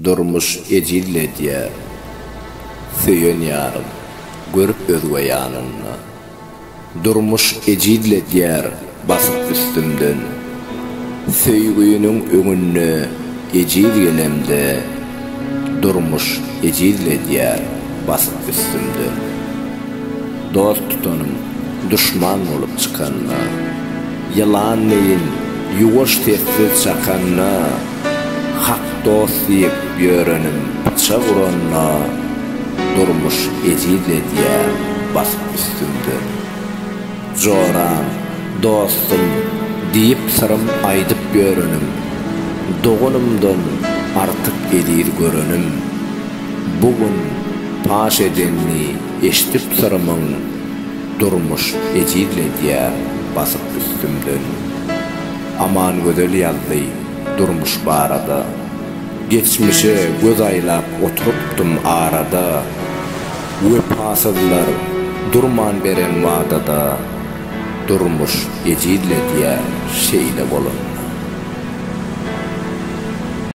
durmuş ecille diye söyön yarım görüp özge yanını durmuş ecille diyer basıp üstümden söygüyünün öňünde ecil gelemde durmuş ecille diyer basıp üstümden dost tutanım düşman olup çıkanna yalan neyin yuvaş tefsiz çakanna hak dost deyip yörenim bıçak uranna durmuş ecille diye basıp üstümde joran dostum deyip sırım aydıp yörenim doğunumdan artık edir görenim bugün paş edenni eştip sırımın durmuş ecille diye basıp üstümden aman gözel yazdı durmuş barada geçmişe göz aylap oturuptum arada vefasızlar durman beren vadada durmuş ecille diye şeyle bolun